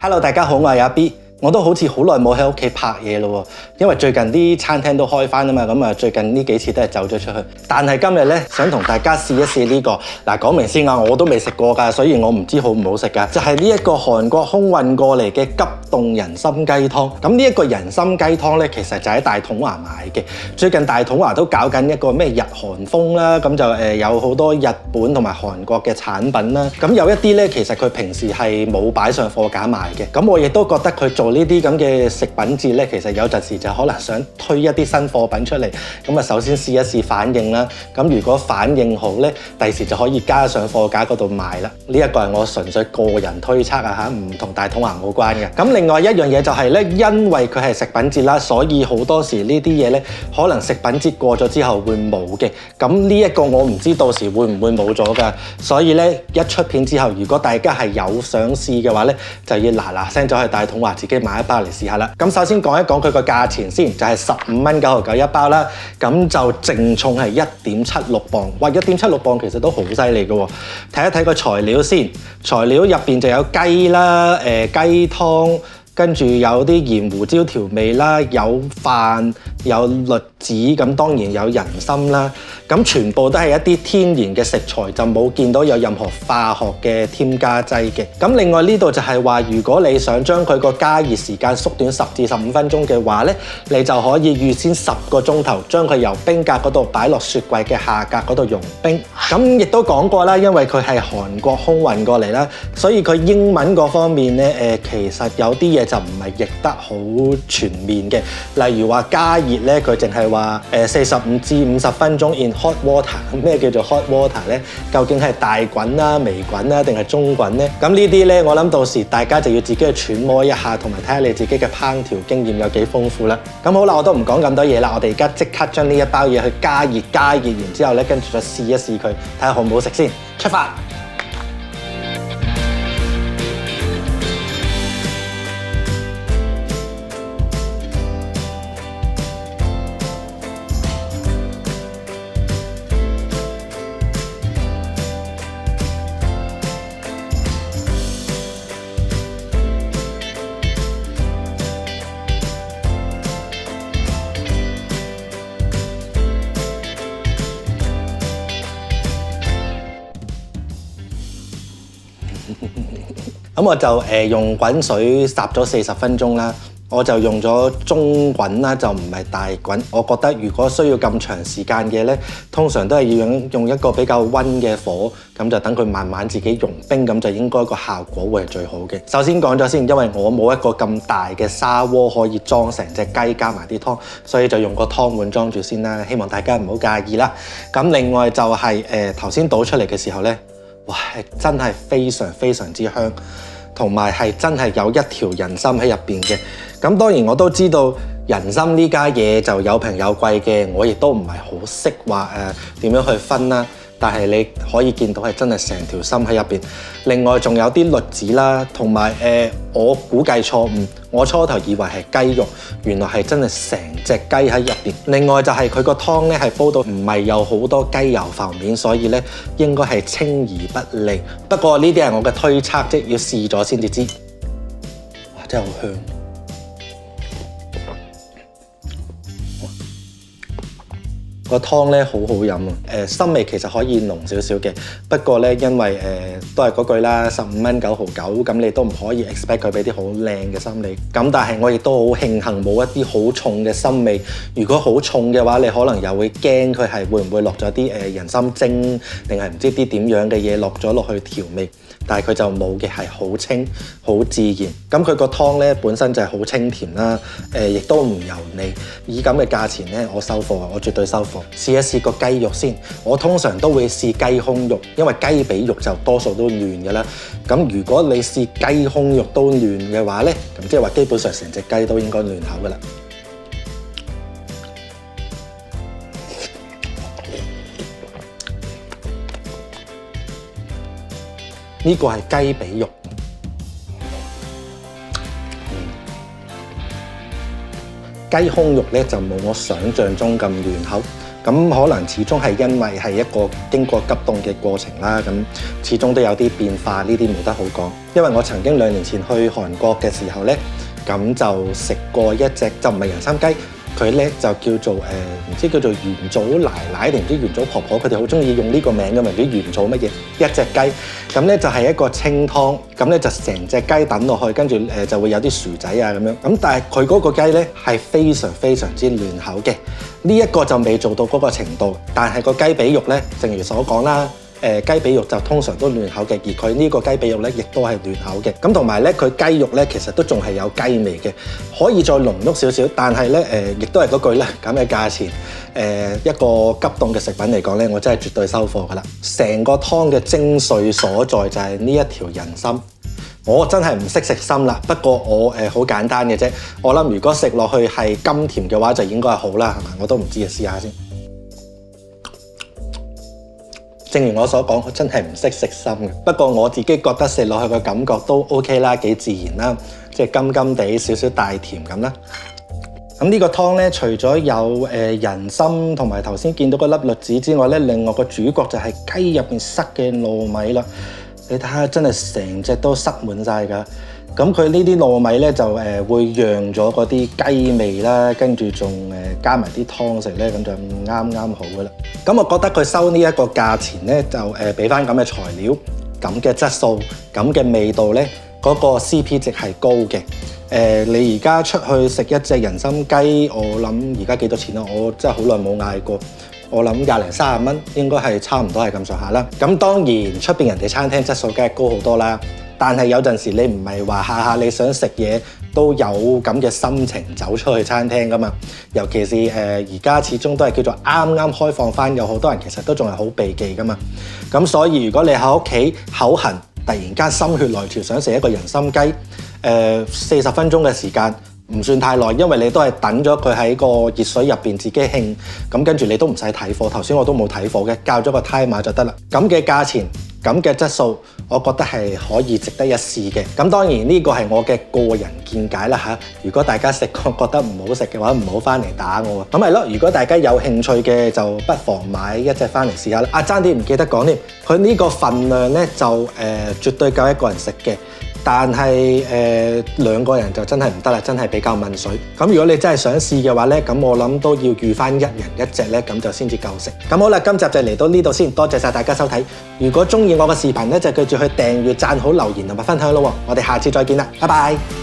Hello， 大家好，我係阿 B。我都好似好耐冇喺屋企拍嘢咯喎，因為最近啲餐廳都開返啊嘛，咁啊最近呢幾次都係走咗出去。但係今日咧想同大家試一試呢個，嗱講明先啊，我都未食過㗎，所以我唔知好唔好食㗎。就係呢一個韓國空運過嚟嘅急凍人參雞湯。咁呢一個人參雞湯咧，其實就喺大統華買嘅。最近大統華都搞緊一個咩日韓風啦，咁就有好多日本同埋韓國嘅產品啦。咁有一啲咧，其實佢平時係冇擺上貨架賣嘅。咁我亦都覺得佢做呢啲咁嘅食品節咧，其實有陣時就可能想推一啲新貨品出嚟，咁啊首先試一試反應啦。咁如果反應好咧，第時就可以加上貨架嗰度賣啦。呢一個係我純粹個人推測啊嚇，唔同大統華冇關嘅。咁另外一樣嘢就係咧，因為佢係食品節啦，所以好多時呢啲嘢咧，可能食品節過咗之後會冇嘅。咁呢一個我唔知到時會唔會冇咗㗎，所以咧一出片之後，如果大家係有想試嘅話咧，就要嗱聲走去大統華自己買一包嚟試下啦。咁首先講一講佢個價錢先，就係15蚊9毫9一包啦。咁就淨重係1.76磅，哇！1.76磅其實都好犀利嘅喎。睇一睇個材料先，材料入邊就有雞啦，雞湯，跟住有啲鹽胡椒調味啦，有飯，有栗子，咁當然有人參啦。咁全部都係一啲天然嘅食材，就冇見到有任何化學嘅添加劑嘅。咁另外呢度就係話，如果你想將佢個加熱時間縮短10至15分鐘嘅話咧，你就可以預先10個鐘頭將佢由冰格嗰度擺落雪櫃嘅下格嗰度融冰。咁亦都講過啦，因為佢係韓國空運過嚟啦，所以佢英文嗰方面咧，其實有啲嘢就唔係譯得好全面嘅。例如話加熱咧，佢淨係話45至50分鐘 in hot water。咩叫做 hot water 咧？究竟係大滾啦、微滾啦，定係中滾咧？咁呢啲咧，我諗到時大家就要自己去揣摩一下，同埋睇下你自己嘅烹調經驗有幾豐富啦。咁好啦，我都唔講咁多嘢啦，我哋而家即刻將呢一包嘢去加熱完之後咧，跟住再試一試佢，睇下好唔好食先。出發！咁我就用滾水烚咗40分鐘啦，我就用咗中滾啦，就唔係大滾。我覺得如果需要咁長時間嘅咧，通常都係要用一個比較溫嘅火，咁就等佢慢慢自己融冰，咁就應該個效果會係最好嘅。首先講咗先，因為我冇一個咁大嘅砂鍋可以裝成隻雞加埋啲湯，所以就用個湯碗裝住先啦。希望大家唔好介意啦。咁另外就係頭先倒出嚟嘅時候咧，哇，真係非常之香，同埋係真係有一條人參喺入邊嘅。咁當然我都知道人參呢家嘢就有平有貴嘅，我亦都唔係好識話點樣去分啦。但係你可以見到係真係成條參喺入邊。另外仲有啲栗子啦，同埋我估計錯誤，我初頭以為係雞肉，原來係真係成隻雞喺入邊。另外就係佢個湯咧係煲到唔係有好多雞油浮面，所以咧應該係清而不膩。不過呢啲係我嘅推測啫，要試咗先至知。哇！真係好香。個湯咧好好飲啊！參味其實可以濃少少嘅，不過咧因為都係嗰句啦，15蚊9毫9，咁你都唔可以 expect 佢俾啲好靚嘅參味。咁但係我亦都好慶幸冇一啲好重嘅參味。如果好重嘅話，你可能又會驚佢係會唔會落咗啲人參精，定係唔知啲點樣嘅嘢落咗落去調味。但係佢就冇嘅，係好清好自然。咁佢個湯咧本身就係好清甜啦，亦都唔油膩。以咁嘅價錢咧，我收貨啊！我絕對收貨。試一試個雞肉先，我通常都會試雞胸肉，因為雞髀肉就多數都嫩嘅啦。咁如果你試雞胸肉都嫩嘅話咧，咁即係話基本上成隻雞都應該嫩口噶啦。呢個係雞髀肉，雞胸肉咧就冇我想象中咁嫩口。咁可能始終係因為係一個經過急凍嘅過程啦，咁始終都有啲變化，呢啲冇得好講。因為我曾經2年前去韓國嘅時候咧，咁就食過一隻就唔係人參雞。佢咧就叫做唔知叫做元祖奶奶定唔知元祖婆婆，佢哋好中意用呢個名㗎嘛，唔知元祖乜嘢一隻雞，咁咧就係一個清湯，咁咧就成隻雞等落去，跟住就會有啲薯仔啊咁樣，咁但係佢嗰個雞咧係非常非常之嫩口嘅，呢一個就未做到嗰個程度，但係個雞髀肉咧，正如所講啦。雞髀肉就通常都嫩口嘅，而佢呢個雞髀肉咧，亦都係嫩口嘅。咁同埋咧，佢雞肉咧其實都仲係有雞味嘅，可以再濃郁少少。但係咧，亦都係嗰句咧，咁嘅價錢，一個急凍嘅食品嚟講咧，我真係絕對收貨㗎啦。成個湯嘅精髓所在就係呢一條人參。我真係唔識食參啦，不過我好簡單嘅啫。我諗如果食落去係甘甜嘅話，就應該係好啦，係嘛？我都唔知啊，試下先。正如我所講，我真係唔識食參嘅。不過我自己覺得食落去嘅感覺都 OK 啦，幾自然啦，即係甘甘地少少帶甜咁啦。咁呢個湯咧，除咗有人參同埋頭先見到嗰粒栗子之外咧，另外個主角就係雞入邊塞嘅糯米啦。你睇下，真係成隻都塞滿晒㗎。咁佢呢啲糯米咧就會釀咗嗰啲雞味啦，跟住仲加埋啲湯食咧，咁就啱啱好噶啦。咁我覺得佢收呢一個價錢咧，就俾翻咁嘅材料、咁嘅質素、咁嘅味道咧，嗰個 CP 值係高嘅。你而家出去食一隻人參雞，我諗而家幾多錢啊？我真係好耐冇嗌過，我諗20零30蚊應該係差唔多係咁上下啦。咁當然出邊人哋餐廳質素梗係高好多啦。但係有陣時你唔係話下下你想食嘢都有咁嘅心情走出去餐廳㗎嘛，尤其是而家始終都係叫做啱啱開放返，有好多人其實都仲係好避忌㗎嘛。咁所以如果你喺屋企口痕，突然間心血來潮想食一個人參雞，40分鐘嘅時間唔算太耐，因為你都係等咗佢喺個熱水入邊自己興，咁跟住你都唔使睇貨。頭先我都冇睇貨嘅，校咗個 timer 就得啦。咁嘅價錢，咁嘅質素，我覺得係可以值得一試嘅。咁當然呢個係我嘅個人見解啦嚇。如果大家食過覺得唔好食嘅話，唔好翻嚟打我。咁係咯，如果大家有興趣嘅，就不妨買一隻翻嚟試下啦。爭啲唔記得講添，佢呢個份量咧就絕對夠一個人食嘅。但係2個人就真係唔得啦，真係比較問水。咁如果你真係想試嘅話咧，咁我諗都要預翻1人1隻咧，咁就先至夠食。咁好啦，今集就嚟到呢度先，多謝晒大家收睇。如果中意我嘅視頻咧，就記住去訂閱、讚好、留言同埋分享咯。我哋下次再見啦，拜拜。